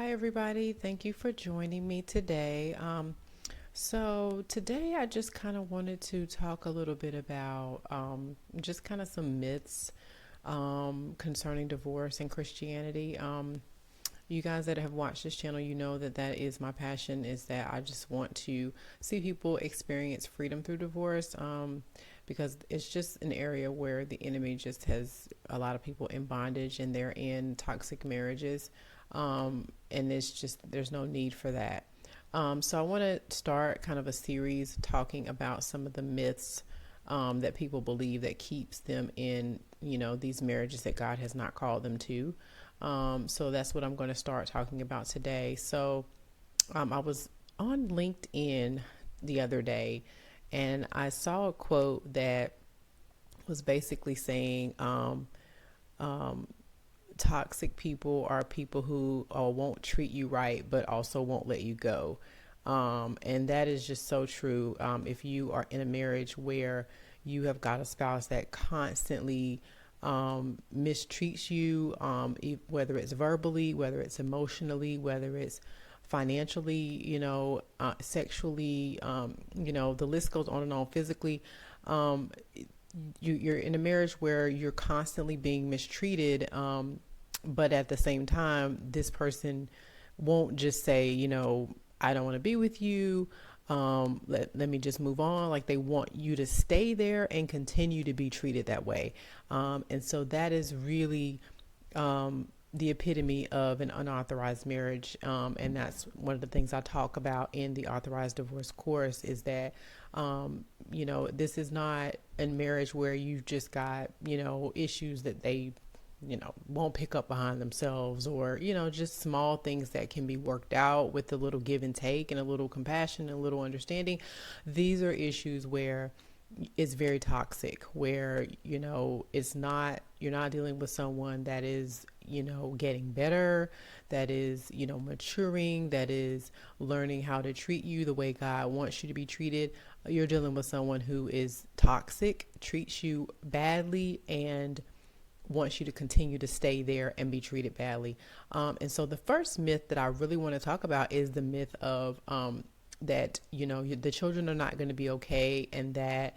Hi, everybody. Thank you for joining me today. So, today I just kind of wanted to talk a little bit about just kind of some myths concerning divorce and Christianity. You guys that have watched this channel, you know that that is my passion, is that I just want to see people experience freedom through divorce, because it's just an area where the enemy just has a lot of people in bondage and they're in toxic marriages. And it's just, there's no need for that. So I want to start kind of a series talking about some of the myths that people believe that keeps them in, these marriages that God has not called them to. So that's what I'm going to start talking about today. So I was on LinkedIn the other day and I saw a quote that was basically saying, toxic people are people who won't treat you right, but also won't let you go. And that is just so true. If you are in a marriage where you have got a spouse that constantly mistreats you, whether it's verbally, whether it's emotionally, whether it's financially, sexually, the list goes on and on, physically. You're in a marriage where you're constantly being mistreated, but at the same time, this person won't just say, I don't want to be with you. Let me just move on. Like, they want you to stay there and continue to be treated that way. And so that is really the epitome of an unauthorized marriage. And that's one of the things I talk about in the authorized divorce course, is that, this is not a marriage where you've just got, issues that they won't pick up behind themselves, or, just small things that can be worked out with a little give and take and a little compassion and a little understanding. These are issues where it's very toxic, where, it's not, you're not dealing with someone that is, getting better, that is, maturing, that is learning how to treat you the way God wants you to be treated. You're dealing with someone who is toxic, treats you badly, and wants you to continue to stay there and be treated badly. And so the first myth that I really want to talk about is the myth of that, the children are not going to be okay, and that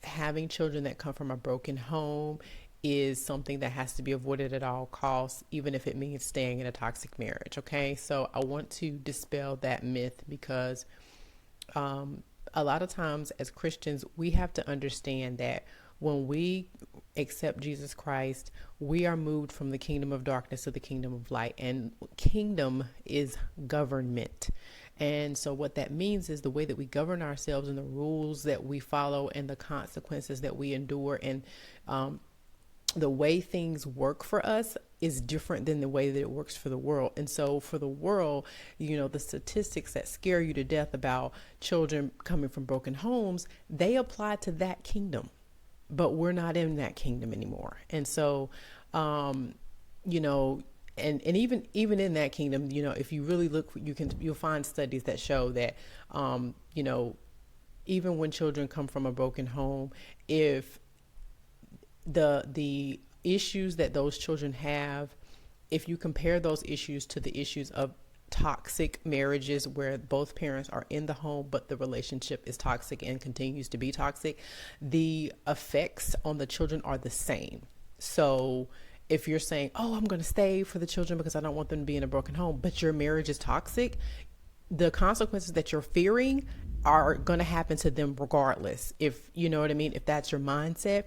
having children that come from a broken home is something that has to be avoided at all costs, even if it means staying in a toxic marriage. Okay, so I want to dispel that myth, because a lot of times as Christians, we have to understand that when we accept Jesus Christ, we are moved from the kingdom of darkness to the kingdom of light, and kingdom is government. And so what that means is the way that we govern ourselves and the rules that we follow and the consequences that we endure, and the way things work for us is different than the way that it works for the world. And so for the world, the statistics that scare you to death about children coming from broken homes, they apply to that kingdom. But we're not in that kingdom anymore. And so, and even in that kingdom, if you really look, you'll find studies that show that, even when children come from a broken home, if the issues that those children have, if you compare those issues to the issues of toxic marriages where both parents are in the home, but the relationship is toxic and continues to be toxic, the effects on the children are the same. So if you're saying, oh, I'm going to stay for the children because I don't want them to be in a broken home, but your marriage is toxic, the consequences that you're fearing are going to happen to them regardless. If you know what I mean, if that's your mindset,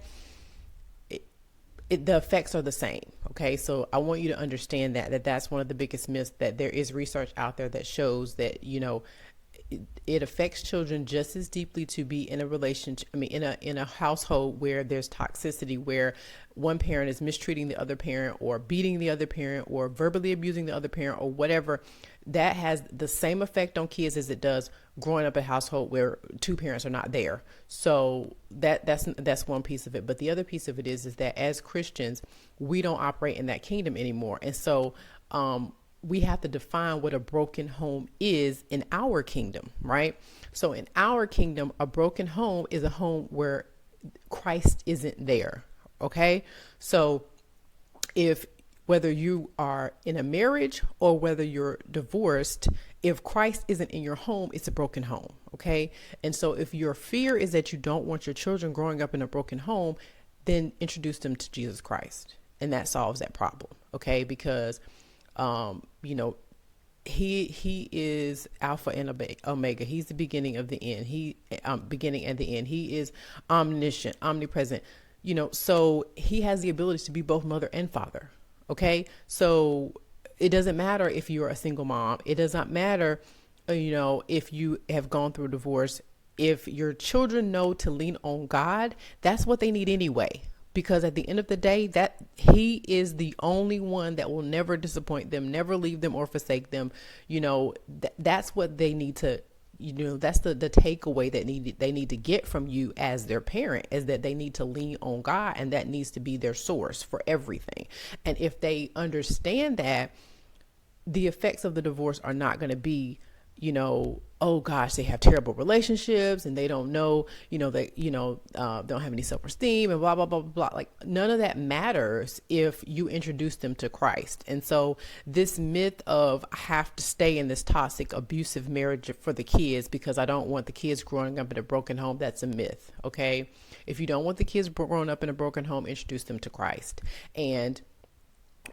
the effects are the same. Okay. So I want you to understand that that's one of the biggest myths, that there is research out there that shows that, it affects children just as deeply to be in a relationship. I mean, in a household where there's toxicity, where one parent is mistreating the other parent, or beating the other parent, or verbally abusing the other parent, or whatever. That has the same effect on kids as it does growing up in a household where two parents are not there. So that's one piece of it. But the other piece of it is that as Christians, we don't operate in that kingdom anymore. And so, we have to define what a broken home is in our kingdom, right? So in our kingdom, a broken home is a home where Christ isn't there. Okay. So if whether you are in a marriage or whether you're divorced, if Christ isn't in your home, it's a broken home. Okay. And so if your fear is that you don't want your children growing up in a broken home, then introduce them to Jesus Christ. And that solves that problem. Okay. Because, you know, he is Alpha and Omega. He's the beginning of the end. Beginning and the end. He is omniscient, omnipresent, you know, so he has the ability to be both mother and father. Okay. So it doesn't matter if you're a single mom. It does not matter, you know, if you have gone through a divorce. If your children know to lean on God, that's what they need anyway. Because at the end of the day, that he is the only one that will never disappoint them, never leave them or forsake them. You know, that's what they need to, you know, that's the takeaway that they need to get from you as their parent, is that they need to lean on God, and that needs to be their source for everything. And if they understand that, the effects of the divorce are not going to be, you know, oh gosh, they have terrible relationships and they don't know, you know, they, you know, don't have any self-esteem and blah, blah, blah, blah, blah. Like none of that matters if you introduce them to Christ. And so this myth of I have to stay in this toxic, abusive marriage for the kids because I don't want the kids growing up in a broken home, that's a myth. Okay. If you don't want the kids growing up in a broken home, introduce them to Christ. And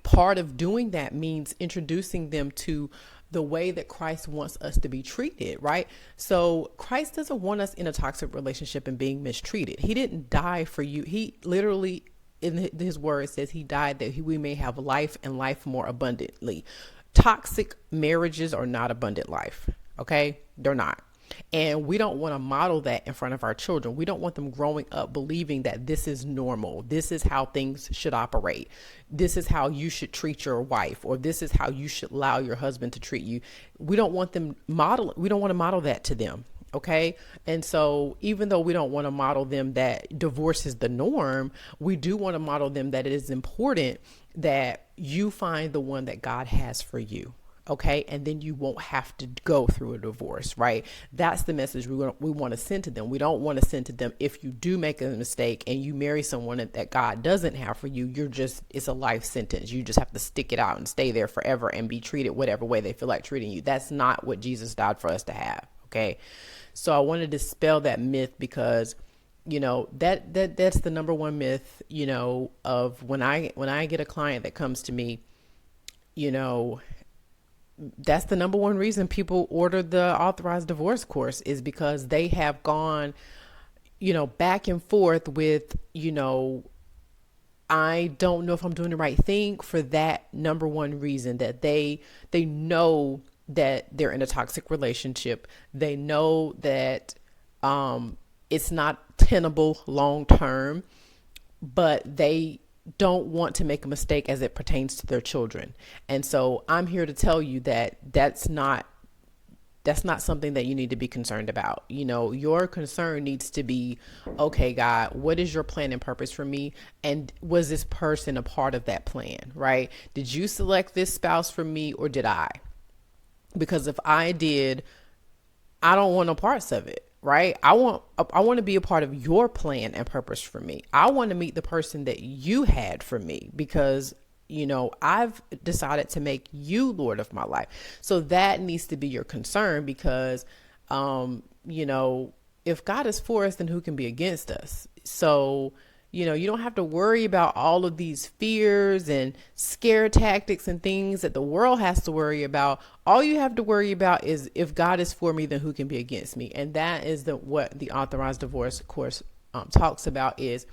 part of doing that means introducing them to the way that Christ wants us to be treated, right? So Christ doesn't want us in a toxic relationship and being mistreated. He didn't die for you. He literally, in his word, says he died that we may have life and life more abundantly. Toxic marriages are not abundant life. Okay. They're not. And we don't want to model that in front of our children. We don't want them growing up believing that this is normal. This is how things should operate. This is how you should treat your wife, or this is how you should allow your husband to treat you. We don't want them we don't want to model that to them. Okay. And so even though we don't want to model them that divorce is the norm, we do want to model them that it is important that you find the one that God has for you. Okay. And then you won't have to go through a divorce, right? That's the message we want to send to them. We don't want to send to them, if you do make a mistake and you marry someone that God doesn't have for you, it's a life sentence. You just have to stick it out and stay there forever and be treated whatever way they feel like treating you. That's not what Jesus died for us to have. Okay. So I wanted to dispel that myth, because you know, that's the number one myth, you know, of when I get a client that comes to me, you know, that's the number one reason people order the authorized divorce course, is because they have gone, you know, back and forth with, you know, I don't know if I'm doing the right thing, for that number one reason, that they know that they're in a toxic relationship. They know that it's not tenable long term, but they don't want to make a mistake as it pertains to their children. And so I'm here to tell you that that's not something that you need to be concerned about. You know, your concern needs to be, okay, God, what is your plan and purpose for me? And was this person a part of that plan, right? Did you select this spouse for me, or did I? Because if I did, I don't want no parts of it. Right? I want to be a part of your plan and purpose for me. I want to meet the person that you had for me, because, you know, I've decided to make you Lord of my life. So that needs to be your concern, because, you know, if God is for us, then who can be against us? So, you know, you don't have to worry about all of these fears and scare tactics and things that the world has to worry about. All you have to worry about is, if God is for me, then who can be against me? And that is what the authorized divorce course talks about, is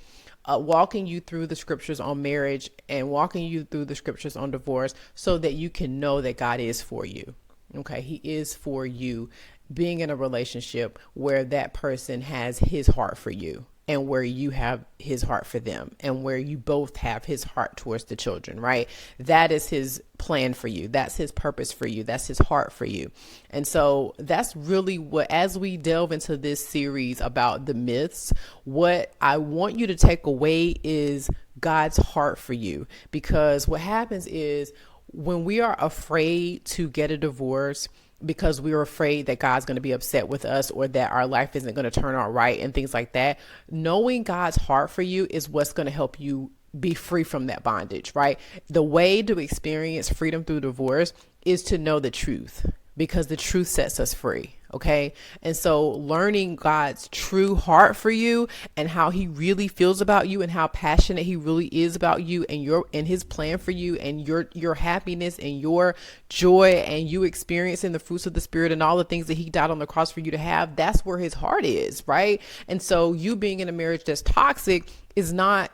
walking you through the scriptures on marriage and walking you through the scriptures on divorce, so that you can know that God is for you. Okay. He is for you, being in a relationship where that person has his heart for you, and where you have his heart for them, and where you both have his heart towards the children, right? That is his plan for you. That's his purpose for you. That's his heart for you. And so that's really what, as we delve into this series about the myths, what I want you to take away is God's heart for you. Because what happens is, when we are afraid to get a divorce, because we're afraid that God's going to be upset with us, or that our life isn't going to turn out right and things like that, knowing God's heart for you is what's going to help you be free from that bondage, right? The way to experience freedom through divorce is to know the truth, because the truth sets us free. Okay. And so learning God's true heart for you and how he really feels about you and how passionate he really is about you and his plan for you and your happiness and your joy and you experiencing the fruits of the spirit and all the things that he died on the cross for you to have. That's where his heart is. Right. And so you being in a marriage that's toxic is not,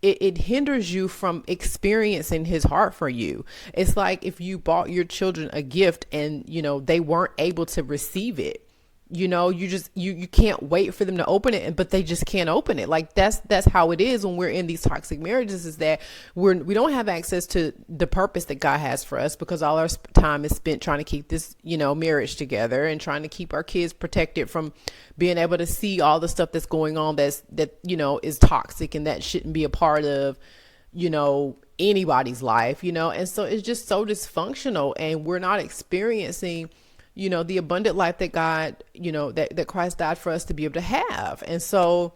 it hinders you from experiencing his heart for you. It's like if you bought your children a gift and, they weren't able to receive it. You can't wait for them to open it, but they just can't open it. Like that's how it is when we're in these toxic marriages, is that we don't have access to the purpose that God has for us, because all our time is spent trying to keep this, marriage together and trying to keep our kids protected from being able to see all the stuff that's going on that is toxic and that shouldn't be a part of, anybody's life, and so it's just so dysfunctional, and we're not experiencing the abundant life that God, that Christ died for us to be able to have. And so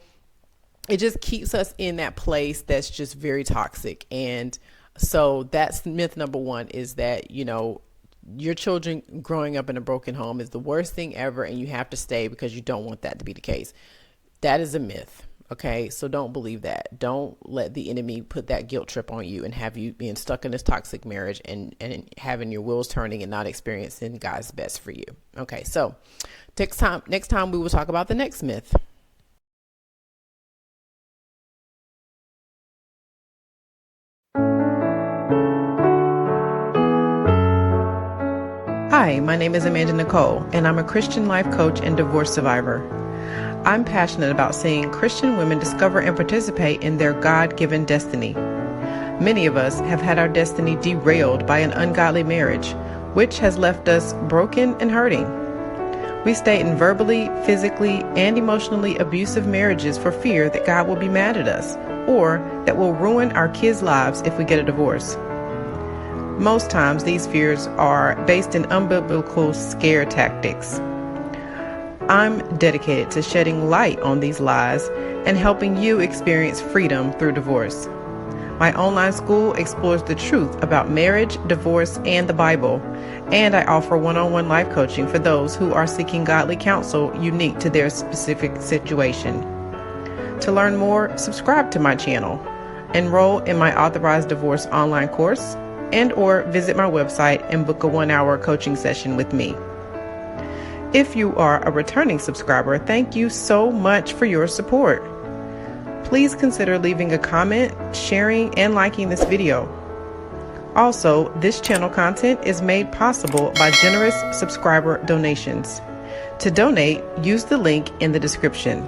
it just keeps us in that place that's just very toxic. And so that's myth number one, is that, your children growing up in a broken home is the worst thing ever, and you have to stay because you don't want that to be the case. That is a myth. Okay, so don't believe that. Don't let the enemy put that guilt trip on you and have you being stuck in this toxic marriage and having your wheels turning and not experiencing God's best for you. Okay, so next time we will talk about the next myth. Hi, my name is Amanda Nicole, and I'm a Christian life coach and divorce survivor. I'm passionate about seeing Christian women discover and participate in their God-given destiny. Many of us have had our destiny derailed by an ungodly marriage, which has left us broken and hurting. We stay in verbally, physically, and emotionally abusive marriages for fear that God will be mad at us, or that will ruin our kids' lives if we get a divorce. Most times, these fears are based in unbiblical scare tactics. I'm dedicated to shedding light on these lies and helping you experience freedom through divorce. My online school explores the truth about marriage, divorce, and the Bible, and I offer one-on-one life coaching for those who are seeking godly counsel unique to their specific situation. To learn more, subscribe to my channel, enroll in my authorized divorce online course, and or visit my website and book a 1-hour coaching session with me. If you are a returning subscriber, thank you so much for your support. Please consider leaving a comment, sharing, and liking this video. Also, this channel content is made possible by generous subscriber donations. To donate, use the link in the description.